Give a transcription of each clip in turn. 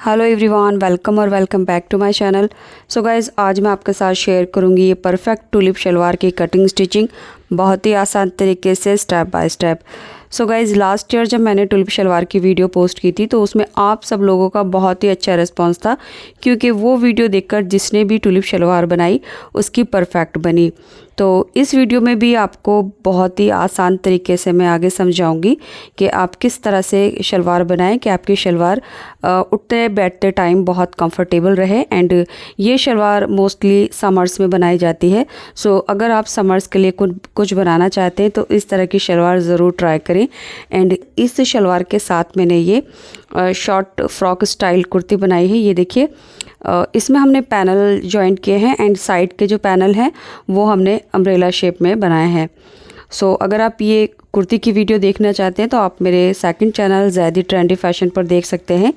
Hello everyone, welcome back to my channel. So guys, आज मैं आपके साथ शेयर करूंगी ये परफेक्ट टुलिप शलवार की कटिंग स्टिचिंग बहुत ही आसान तरीके से step by step. So guys, last year जब मैंने टुलिप शलवार की वीडियो पोस्ट की थी तो उसमें आप सब लोगों का बहुत ही अच्छा रिस्पांस था, क्योंकि वो वीडियो देखकर जिसने भी टुलिप शलवार बनाई उसकी परफेक्ट बनी। तो इस वीडियो में भी आपको बहुत ही आसान तरीके से मैं आगे समझाऊंगी कि आप किस तरह से शलवार बनाएं कि आपकी शलवार उठते बैठते टाइम बहुत कंफर्टेबल रहे। एंड ये शलवार मोस्टली समर्स में बनाई जाती है। सो अगर आप समर्स के लिए कुछ बनाना चाहते हैं तो इस तरह की शलवार ज़रूर ट्राई करें। एंड इस शलवार के साथ मैंने ये शॉर्ट फ्रॉक स्टाइल कुर्ती बनाई है। ये देखिए, इसमें हमने पैनल जॉइंट किए हैं एंड साइड के जो पैनल हैं वो हमने अम्ब्रेला शेप में बनाए हैं। सो अगर आप ये कुर्ती की वीडियो देखना चाहते हैं तो आप मेरे second channel Zaidi trendy fashion पर देख सकते हैं,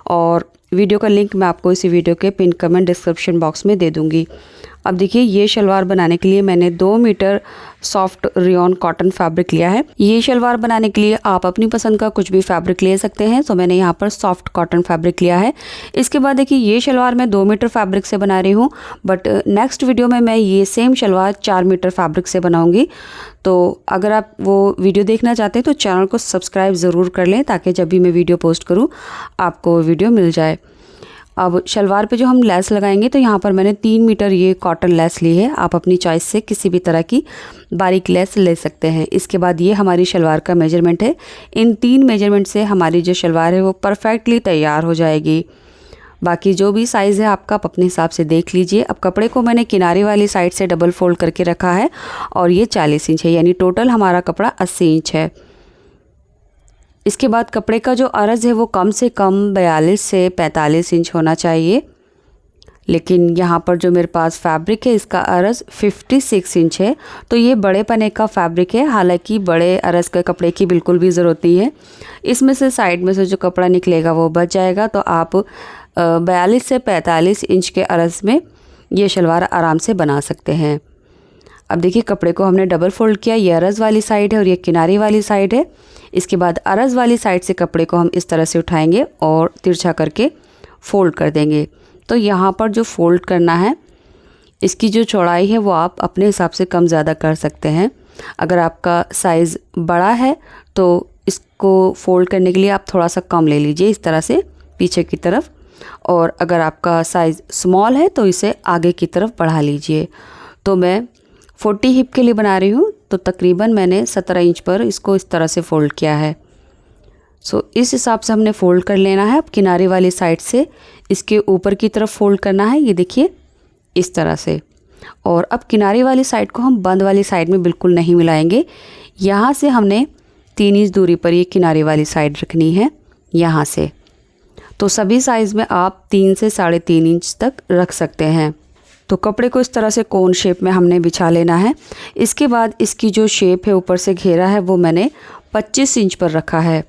और वीडियो का लिंक मैं आपको इसी वीडियो के पिन कमेंट डिस्क्रिप्शन बॉक्स में दे दूँगी। अब देखिए, ये शलवार बनाने के लिए मैंने 2 metre soft rayon cotton fabric लिया है। ये शलवार बनाने के लिए आप अपनी पसंद का कुछ भी फैब्रिक ले सकते हैं। तो मैंने यहाँ पर सॉफ्ट कॉटन फैब्रिक लिया है। इसके बाद देखिए, ये शलवार मैं 2 मीटर फैब्रिक से बना रही हूँ, बट नेक्स्ट वीडियो में मैं ये सेम शलवार 4 मीटर फैब्रिक से बनाऊँगी। तो अगर आप वो वीडियो देखना चाहते हैं तो चैनल को सब्सक्राइब ज़रूर कर लें, ताकि जब भी मैं वीडियो पोस्ट करूँ आपको वीडियो मिल जाए। अब शलवार पे जो हम लेस लगाएंगे तो यहाँ पर मैंने 3 मीटर ये कॉटन लेस ली है। आप अपनी चॉइस से किसी भी तरह की बारीक लेस ले सकते हैं। इसके बाद ये हमारी शलवार का मेजरमेंट है। इन 3 मेजरमेंट से हमारी जो शलवार है वो परफेक्टली तैयार हो जाएगी। बाकी जो भी साइज़ है आपका आप अपने हिसाब से देख लीजिए। अब कपड़े को मैंने किनारे वाली साइड से डबल फोल्ड करके रखा है और ये 40 इंच है, यानी टोटल हमारा कपड़ा 80 इंच है। इसके बाद कपड़े का जो अर्ज़ है वो कम से कम 42 से 45 इंच होना चाहिए, लेकिन यहाँ पर जो मेरे पास फैब्रिक है इसका अर्ज़ 56 इंच है। तो ये बड़े पने का फैब्रिक है, हालांकि बड़े अर्ज़ के कपड़े की बिल्कुल भी ज़रूरत नहीं है। इसमें से साइड में से जो कपड़ा निकलेगा वो बच जाएगा। तो आप 42 से 45 इंच के अर्ज़ में ये शलवार आराम से बना सकते हैं। अब देखिए, कपड़े को हमने डबल फोल्ड किया। ये अर्ज़ वाली साइड है और ये किनारे वाली साइड है। इसके बाद अर्ज़ वाली साइड से कपड़े को हम इस तरह से उठाएंगे और तिरछा करके फ़ोल्ड कर देंगे। तो यहाँ पर जो फ़ोल्ड करना है, इसकी जो चौड़ाई है वो आप अपने हिसाब से कम ज़्यादा कर सकते हैं। अगर आपका साइज़ बड़ा है तो इसको फ़ोल्ड करने के लिए आप थोड़ा सा कम ले लीजिए, इस तरह से पीछे की तरफ। और अगर आपका साइज़ स्मॉल है तो इसे आगे की तरफ बढ़ा लीजिए। तो मैं 40 हिप के लिए बना रही हूँ, तो तकरीबन मैंने 17 इंच पर इसको इस तरह से फ़ोल्ड किया है। सो इस हिसाब से हमने फ़ोल्ड कर लेना है। अब किनारे वाली साइड से इसके ऊपर की तरफ फ़ोल्ड करना है, ये देखिए इस तरह से। और अब किनारे वाली साइड को हम बंद वाली साइड में बिल्कुल नहीं मिलाएंगे। यहाँ से हमने 3 इंच दूरी पर ये किनारे वाली साइड रखनी है, यहाँ से। तो सभी साइज़ में आप 3 से 3.5 इंच तक रख सकते हैं। तो कपड़े को इस तरह से कोन शेप में हमने बिछा लेना है। इसके बाद इसकी जो शेप है, ऊपर से घेरा है, वो मैंने 25 इंच पर रखा है।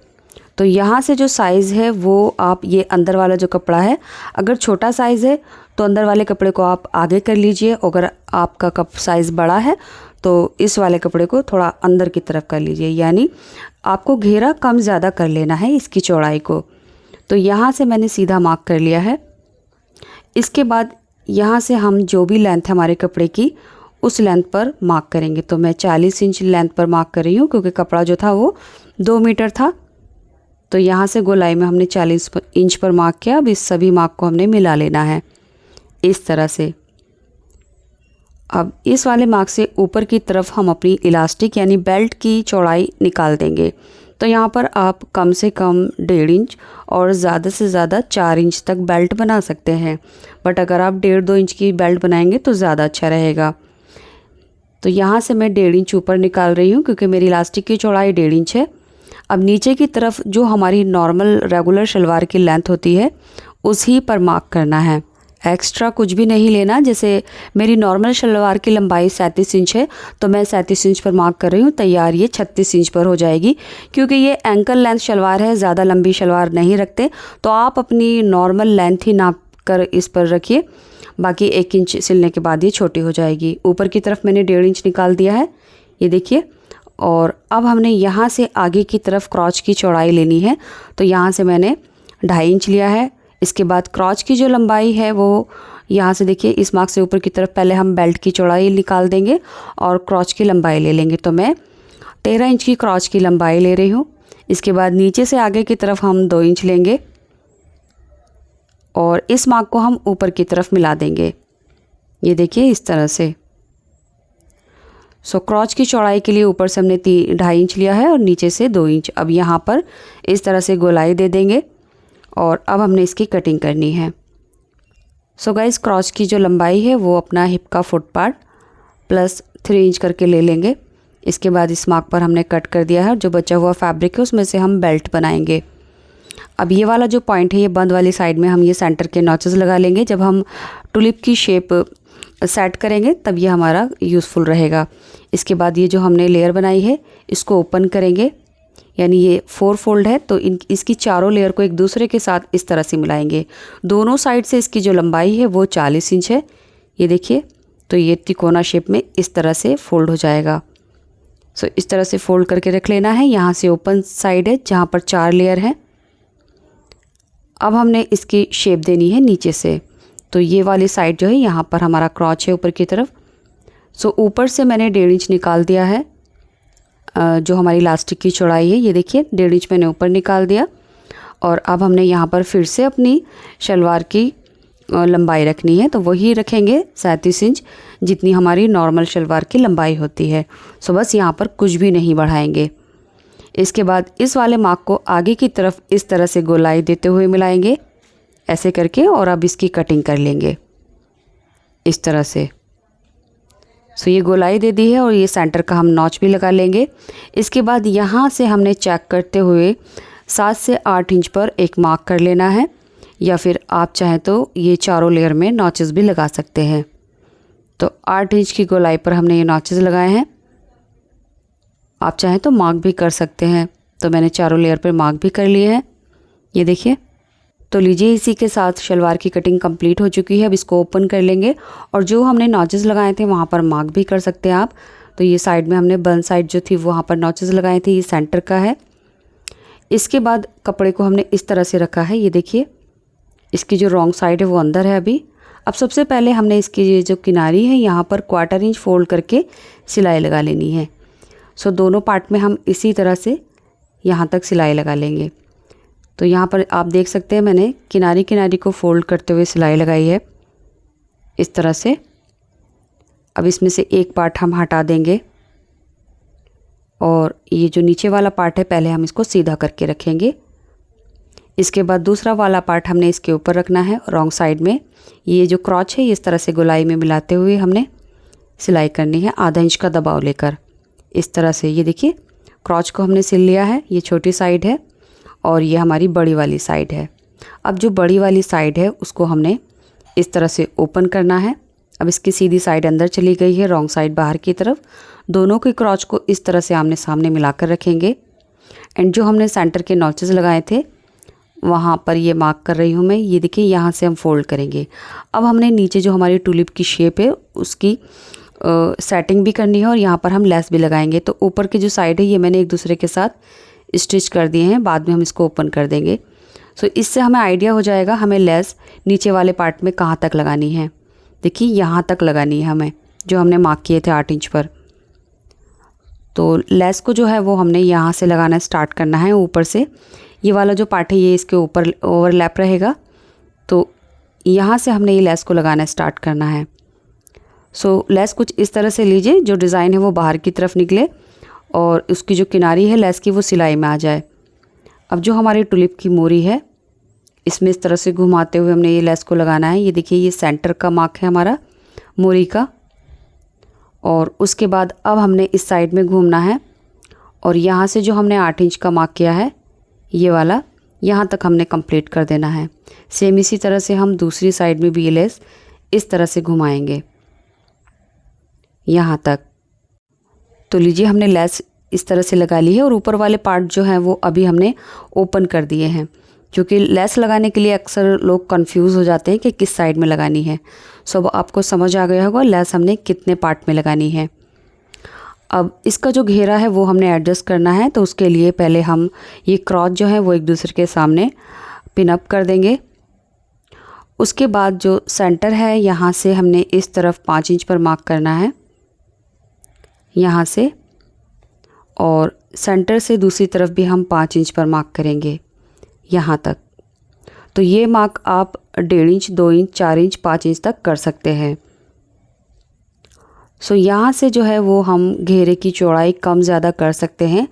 तो यहाँ से जो साइज़ है वो आप ये अंदर वाला जो कपड़ा है, अगर छोटा साइज़ है तो अंदर वाले कपड़े को आप आगे कर लीजिए। अगर आपका कप साइज़ बड़ा है तो इस वाले कपड़े को थोड़ा अंदर की तरफ कर लीजिए, यानी आपको घेरा कम ज़्यादा कर लेना है इसकी चौड़ाई को। तो यहाँ से मैंने सीधा मार्क कर लिया है। इसके बाद यहाँ से हम जो भी लेंथ है हमारे कपड़े की, उस लेंथ पर मार्क करेंगे। तो मैं 40 इंच लेंथ पर मार्क कर रही हूँ, क्योंकि कपड़ा जो था वो 2 मीटर था। तो यहाँ से गोलाई में हमने 40 इंच पर मार्क किया। अब इस सभी मार्क को हमने मिला लेना है इस तरह से। अब इस वाले मार्क से ऊपर की तरफ हम अपनी इलास्टिक यानी बेल्ट की चौड़ाई निकाल देंगे। तो यहाँ पर आप कम से कम 1.5 इंच और ज़्यादा से ज़्यादा 4 इंच तक बेल्ट बना सकते हैं, बट अगर आप 1.5-2 इंच की बेल्ट बनाएंगे तो ज़्यादा अच्छा रहेगा। तो यहाँ से मैं 1.5 इंच ऊपर निकाल रही हूँ, क्योंकि मेरी इलास्टिक की चौड़ाई 1.5 इंच है। अब नीचे की तरफ जो हमारी नॉर्मल रेगुलर शलवार की लेंथ होती है उसी पर मार्क करना है, एक्स्ट्रा कुछ भी नहीं लेना। जैसे मेरी नॉर्मल शलवार की लंबाई 37 इंच है, तो मैं 37 इंच पर मार्क कर रही हूँ। तैयार ये 36 इंच पर हो जाएगी, क्योंकि ये एंकल लेंथ शलवार है, ज़्यादा लंबी शलवार नहीं रखते। तो आप अपनी नॉर्मल लेंथ ही नाप कर इस पर रखिए, बाकी 1 इंच सिलने के बाद ये छोटी हो जाएगी। ऊपर की तरफ मैंने 1.5 इंच निकाल दिया है, ये देखिए। और अब हमने यहाँ से आगे की तरफ क्रॉच की चौड़ाई लेनी है। तो यहाँ से मैंने 2.5 इंच लिया है। इसके बाद क्रॉच की जो लंबाई है वो यहाँ से देखिए इस मार्क से ऊपर की तरफ पहले हम बेल्ट की चौड़ाई निकाल देंगे और क्रॉच की लंबाई ले लेंगे। तो मैं 13 इंच की क्रॉच की लंबाई ले रही हूँ। इसके बाद नीचे से आगे की तरफ हम 2 इंच लेंगे और इस मार्क को हम ऊपर की तरफ मिला देंगे। ये देखिए इस तरह से। क्रॉच की चौड़ाई के लिए ऊपर से हमने 2.5 इंच लिया है और नीचे से 2 इंच। अब यहाँ पर इस तरह से गोलाई दे देंगे और अब हमने इसकी कटिंग करनी है। गाइस क्रॉच की जो लंबाई है वो अपना हिप का फुट पार्ट प्लस 3 इंच करके ले लेंगे। इसके बाद इस मार्क पर हमने कट कर दिया है। जो बचा हुआ फैब्रिक है उसमें से हम बेल्ट बनाएंगे। अब ये वाला जो पॉइंट है ये बंद वाली साइड में हम ये सेंटर के नॉचेस लगा लेंगे। जब हम टुलिप की शेप सेट करेंगे तब ये हमारा यूज़फुल रहेगा। इसके बाद ये जो हमने लेयर बनाई है इसको ओपन करेंगे, यानी ये 4 फोल्ड है तो इसकी चारों लेयर को एक दूसरे के साथ इस तरह से मिलाएंगे। दोनों साइड से इसकी जो लंबाई है वो 40 इंच है। ये देखिए, तो ये तिकोना शेप में इस तरह से फोल्ड हो जाएगा। इस तरह से फोल्ड करके रख लेना है। यहाँ से ओपन साइड है जहाँ पर 4 लेयर हैं। अब हमने इसकी शेप देनी है नीचे से। तो ये वाली साइड जो है यहाँ पर हमारा क्रॉच है ऊपर की तरफ। ऊपर से मैंने 1.5 इंच निकाल दिया है। जो हमारी इलास्टिक की चौड़ाई है ये देखिए 1.5 इंच मैंने ऊपर निकाल दिया। और अब हमने यहाँ पर फिर से अपनी शलवार की लंबाई रखनी है, तो वही रखेंगे 37 इंच जितनी हमारी नॉर्मल शलवार की लंबाई होती है। बस यहाँ पर कुछ भी नहीं बढ़ाएंगे। इसके बाद इस वाले मार्क को आगे की तरफ इस तरह से गोलाई देते हुए मिलाएंगे ऐसे करके, और अब इसकी कटिंग कर लेंगे इस तरह से। ये गोलाई दे दी है और ये सेंटर का हम नॉच भी लगा लेंगे। इसके बाद यहाँ से हमने चेक करते हुए 7 से 8 इंच पर एक मार्क कर लेना है, या फिर आप चाहें तो ये चारों लेयर में नॉचेस भी लगा सकते हैं। तो 8 इंच की गोलाई पर हमने ये नॉचेस लगाए हैं। आप चाहें तो मार्क भी कर सकते हैं। तो मैंने चारों लेयर पर मार्क भी कर लिए हैं। ये देखिए। तो लीजिए, इसी के साथ शलवार की कटिंग कंप्लीट हो चुकी है। अब इसको ओपन कर लेंगे और जो हमने नॉचेस लगाए थे वहाँ पर मार्क भी कर सकते हैं आप। तो ये साइड में हमने बन साइड जो थी वहाँ पर नॉचेस लगाए थे, ये सेंटर का है। इसके बाद कपड़े को हमने इस तरह से रखा है। ये देखिए, इसकी जो रॉन्ग साइड है वो अंदर है अभी। अब सबसे पहले हमने इसकी ये जो किनारी है यहाँ पर 1/4 इंच फोल्ड करके सिलाई लगा लेनी है। दोनों पार्ट में हम इसी तरह से यहाँ तक सिलाई लगा लेंगे। तो यहाँ पर आप देख सकते हैं मैंने किनारी किनारी को फोल्ड करते हुए सिलाई लगाई है इस तरह से। अब इसमें से एक पार्ट हम हटा देंगे और ये जो नीचे वाला पार्ट है पहले हम इसको सीधा करके रखेंगे। इसके बाद दूसरा वाला पार्ट हमने इसके ऊपर रखना है रॉन्ग साइड में। ये जो क्रॉच है इस तरह से गोलाई में मिलाते हुए हमने सिलाई करनी है, आधा इंच का दबाव लेकर इस तरह से। ये देखिए, क्रॉच को हमने सिल लिया है। ये छोटी साइड है और ये हमारी बड़ी वाली साइड है। अब जो बड़ी वाली साइड है उसको हमने इस तरह से ओपन करना है। अब इसकी सीधी साइड अंदर चली गई है, रॉन्ग साइड बाहर की तरफ। दोनों के क्रॉच को इस तरह से आमने सामने मिलाकर रखेंगे। एंड जो हमने सेंटर के नॉचेस लगाए थे वहाँ पर ये मार्क कर रही हूँ मैं। ये देखिए, यहाँ से हम फोल्ड करेंगे। अब हमने नीचे जो हमारी टुलिप की शेप है उसकी सेटिंग भी करनी है और यहाँ पर हम लेस भी लगाएंगे। तो ऊपर की जो साइड है ये मैंने एक दूसरे के साथ स्टिच कर दिए हैं, बाद में हम इसको ओपन कर देंगे। इससे हमें आइडिया हो जाएगा हमें लेस नीचे वाले पार्ट में कहाँ तक लगानी है। देखिए, यहाँ तक लगानी है हमें, जो हमने मार्क किए थे 8 इंच पर। तो लेस को जो है वो हमने यहाँ से लगाना स्टार्ट करना है ऊपर से। ये वाला जो पार्ट है ये इसके ऊपर ओवरलैप रहेगा, तो यहाँ से हमने ये लेस को लगाना स्टार्ट करना है। लेस कुछ इस तरह से लीजिए जो डिज़ाइन है वो बाहर की तरफ निकले और उसकी जो किनारी है लेस की वो सिलाई में आ जाए। अब जो हमारी टुलिप की मोरी है इसमें इस तरह से घुमाते हुए हमने ये लेस को लगाना है। ये देखिए, ये सेंटर का मार्क है हमारा मोरी का। और उसके बाद अब हमने इस साइड में घूमना है और यहाँ से जो हमने 8 इंच का मार्क किया है ये वाला, यहाँ तक हमने कंप्लीट कर देना है। सेम इसी तरह से हम दूसरी साइड में भी ये लेस इस तरह से घुमाएंगे यहाँ तक। तो लीजिए, हमने लेस इस तरह से लगा ली है और ऊपर वाले पार्ट जो हैं वो अभी हमने ओपन कर दिए हैं, क्योंकि लेस लगाने के लिए अक्सर लोग कंफ्यूज हो जाते हैं कि किस साइड में लगानी है। अब आपको समझ आ गया होगा लेस हमने कितने पार्ट में लगानी है। अब इसका जो घेरा है वो हमने एडजस्ट करना है। तो उसके लिए पहले हम ये क्रॉच जो है वो एक दूसरे के सामने पिन अप कर देंगे उसके बाद जो सेंटर है यहाँ से हमने इस तरफ 5 इंच पर मार्क करना है, यहाँ से, और सेंटर से दूसरी तरफ भी हम 5 इंच पर मार्क करेंगे यहाँ तक। तो ये मार्क आप 1.5 इंच, 2 इंच, 4 इंच, 5 इंच तक कर सकते हैं। सो यहाँ से जो है वो हम घेरे की चौड़ाई कम ज़्यादा कर सकते हैं।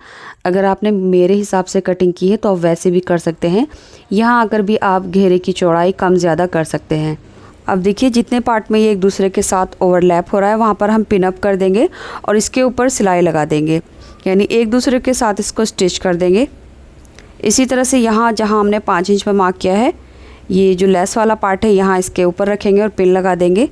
अगर आपने मेरे हिसाब से कटिंग की है तो आप वैसे भी कर सकते हैं। यहाँ आकर भी आप घेरे की चौड़ाई कम ज़्यादा कर सकते हैं। अब देखिए जितने पार्ट में ये एक दूसरे के साथ ओवरलैप हो रहा है वहाँ पर हम पिन अप कर देंगे और इसके ऊपर सिलाई लगा देंगे, यानी एक दूसरे के साथ इसको स्टिच कर देंगे। इसी तरह से यहाँ जहाँ हमने 5 इंच पर मार्क किया है, ये जो लेस वाला पार्ट है यहाँ इसके ऊपर रखेंगे और पिन लगा देंगे।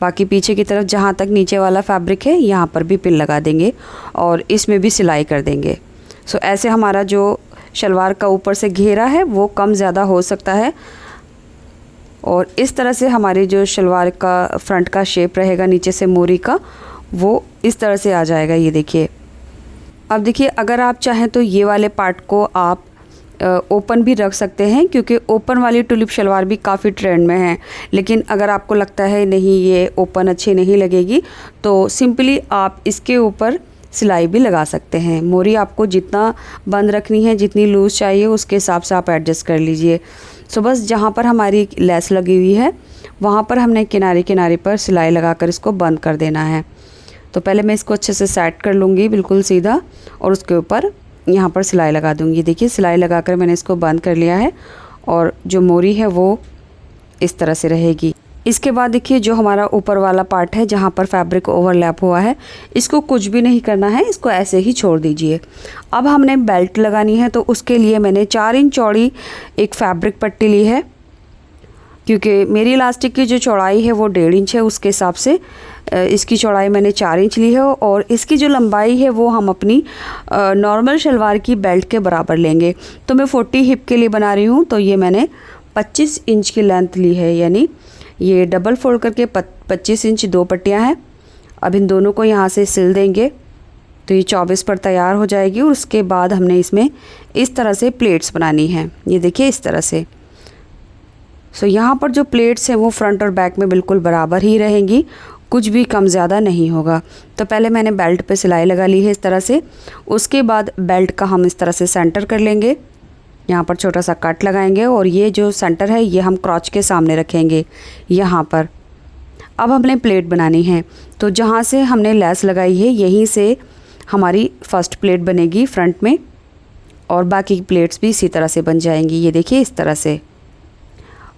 बाकी पीछे की तरफ जहाँ तक नीचे वाला फैब्रिक है यहाँ पर भी पिन लगा देंगे और इसमें भी सिलाई कर देंगे। सो ऐसे हमारा जो शलवार का ऊपर से घेरा है वो कम ज़्यादा हो सकता है और इस तरह से हमारी जो शलवार का फ्रंट का शेप रहेगा नीचे से मोरी का, वो इस तरह से आ जाएगा। ये देखिए। अब देखिए अगर आप चाहें तो ये वाले पार्ट को आप ओपन भी रख सकते हैं, क्योंकि ओपन वाली टुलिप शलवार भी काफ़ी ट्रेंड में है। लेकिन अगर आपको लगता है नहीं ये ओपन अच्छी नहीं लगेगी तो सिंपली आप इसके ऊपर सिलाई भी लगा सकते हैं। मोरी आपको जितना बंद रखनी है, जितनी लूज़ चाहिए उसके हिसाब से आप एडजस्ट कर लीजिए। सो बस जहाँ पर हमारी लेस लगी हुई है वहाँ पर हमने किनारे किनारे पर सिलाई लगाकर इसको बंद कर देना है। तो पहले मैं इसको अच्छे से सेट कर लूँगी बिल्कुल सीधा और उसके ऊपर यहाँ पर सिलाई लगा दूँगी। देखिए सिलाई लगाकर मैंने इसको बंद कर लिया है और जो मोरी है वो इस तरह से रहेगी। इसके बाद देखिए जो हमारा ऊपर वाला पार्ट है जहाँ पर फैब्रिक ओवरलैप हुआ है, इसको कुछ भी नहीं करना है, इसको ऐसे ही छोड़ दीजिए। अब हमने बेल्ट लगानी है तो उसके लिए मैंने 4 इंच चौड़ी एक फैब्रिक पट्टी ली है, क्योंकि मेरी इलास्टिक की जो चौड़ाई है वो 1.5 इंच है, उसके हिसाब से इसकी चौड़ाई मैंने 4 इंच ली है और इसकी जो लंबाई है वो हम अपनी नॉर्मल शलवार की बेल्ट के बराबर लेंगे। तो मैं 40 हिप के लिए बना रही हूँ, तो ये मैंने 25 इंच की लेंथ ली है, यानी ये डबल फोल्ड करके 25 इंच 2 पट्टियाँ हैं। अब इन दोनों को यहाँ से सिल देंगे तो ये 24 पर तैयार हो जाएगी और उसके बाद हमने इसमें इस तरह से प्लेट्स बनानी है। ये देखिए इस तरह से। सो यहाँ पर जो प्लेट्स हैं वो फ्रंट और बैक में बिल्कुल बराबर ही रहेंगी, कुछ भी कम ज़्यादा नहीं होगा। तो पहले मैंने बेल्ट पे सिलाई लगा ली है इस तरह से। उसके बाद बेल्ट का हम इस तरह से सेंटर कर लेंगे, यहाँ पर छोटा सा कट लगाएंगे और ये जो सेंटर है ये हम क्रॉच के सामने रखेंगे यहाँ पर। अब हमने प्लेट बनानी है, तो जहाँ से हमने लेस लगाई है यहीं से हमारी फर्स्ट प्लेट बनेगी फ्रंट में और बाकी प्लेट्स भी इसी तरह से बन जाएंगी। ये देखिए इस तरह से।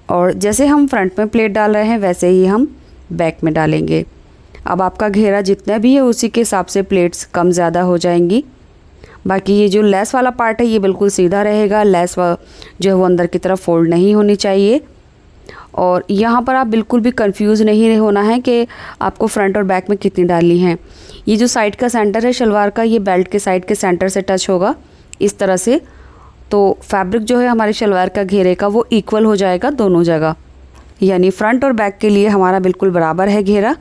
और जैसे हम फ्रंट में प्लेट डाल रहे हैं वैसे ही हम बैक में डालेंगे। अब आपका घेरा जितना भी है उसी के हिसाब से प्लेट्स कम ज़्यादा हो जाएंगी। बाकी ये जो लेस वाला पार्ट है ये बिल्कुल सीधा रहेगा, लेस जो है वो अंदर की तरफ फोल्ड नहीं होनी चाहिए। और यहाँ पर आप बिल्कुल भी कंफ्यूज नहीं होना है कि आपको फ्रंट और बैक में कितनी डालनी है। ये जो साइड का सेंटर है शलवार का, ये बेल्ट के साइड के सेंटर से टच होगा इस तरह से। तो फैब्रिक जो है हमारे शलवार का घेरे का वो इक्वल हो जाएगा दोनों जगह, यानी फ्रंट और बैक के लिए हमारा बिल्कुल बराबर है घेरा।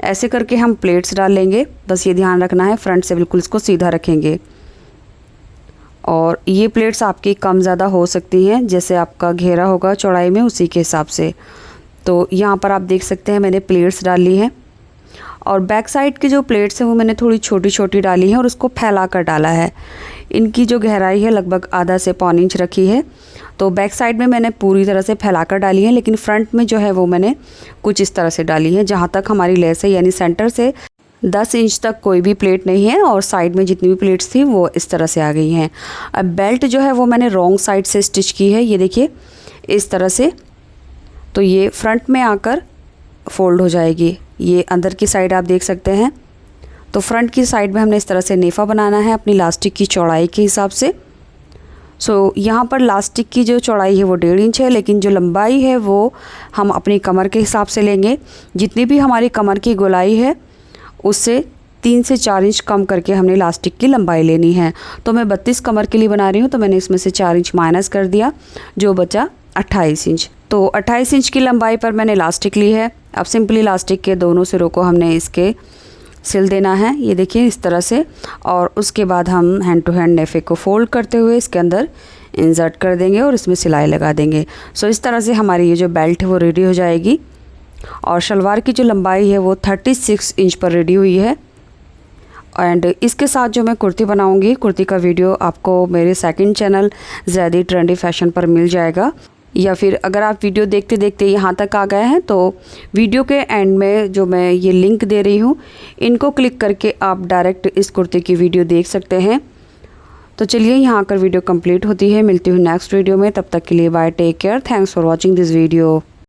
ऐसे करके हम प्लेट्स डाल लेंगे, बस ये ध्यान रखना है फ्रंट से बिल्कुल इसको सीधा रखेंगे। और ये प्लेट्स आपकी कम ज़्यादा हो सकती हैं, जैसे आपका घेरा होगा चौड़ाई में उसी के हिसाब से। तो यहाँ पर आप देख सकते हैं मैंने प्लेट्स डाल ली हैं और बैक साइड की जो प्लेट्स हैं वो मैंने थोड़ी छोटी छोटी डाली हैं और उसको फैला कर डाला है। इनकी जो गहराई है लगभग आधा से 1.25 इंच रखी है। तो बैक साइड में मैंने पूरी तरह से फैलाकर डाली है, लेकिन फ्रंट में जो है वो मैंने कुछ इस तरह से डाली है। जहाँ तक हमारी लेस है यानी सेंटर से 10 इंच तक कोई भी प्लेट नहीं है और साइड में जितनी भी प्लेट्स थी वो इस तरह से आ गई हैं। अब बेल्ट जो है वो मैंने रॉन्ग साइड से स्टिच की है, ये देखिए इस तरह से। तो ये फ्रंट में आकर फोल्ड हो जाएगी। ये अंदर की साइड आप देख सकते हैं। तो फ्रंट की साइड में हमने इस तरह से नेफा बनाना है अपनी लास्टिक की चौड़ाई के हिसाब से। सो यहाँ पर लास्टिक की जो चौड़ाई है वो 1.5 इंच है, लेकिन जो लंबाई है वो हम अपनी कमर के हिसाब से लेंगे। जितनी भी हमारी कमर की गोलाई है उससे 3 से 4 इंच कम करके हमने लास्टिक की लंबाई लेनी है। तो मैं 32 कमर के लिए बना रही हूँ, तो मैंने इसमें से 4 इंच माइनस कर दिया, जो बचा 28 इंच। तो 28 इंच की लंबाई पर मैंने लास्टिक ली है। अब सिंपली लास्टिक के दोनों सिरों को हमने इसके सिल देना है, ये देखिए इस तरह से। और उसके बाद हम हैंड टू हैंड नेफे को फोल्ड करते हुए इसके अंदर इंसर्ट कर देंगे और इसमें सिलाई लगा देंगे। सो इस तरह से हमारी ये जो बेल्ट है वो रेडी हो जाएगी। और शलवार की जो लंबाई है वो 36 इंच पर रेडी हुई है। एंड इसके साथ जो मैं कुर्ती बनाऊंगी, कुर्ती का वीडियो आपको मेरे second channel Zaidi trendy fashion पर मिल जाएगा। या फिर अगर आप वीडियो देखते देखते यहाँ तक आ गए हैं तो वीडियो के एंड में जो मैं ये लिंक दे रही हूँ, इनको क्लिक करके आप डायरेक्ट इस कुर्ती की वीडियो देख सकते हैं। तो चलिए यहाँ आकर वीडियो कंप्लीट होती है। मिलती हूँ नेक्स्ट वीडियो में, तब तक के लिए bye, take care, thanks for watching this video.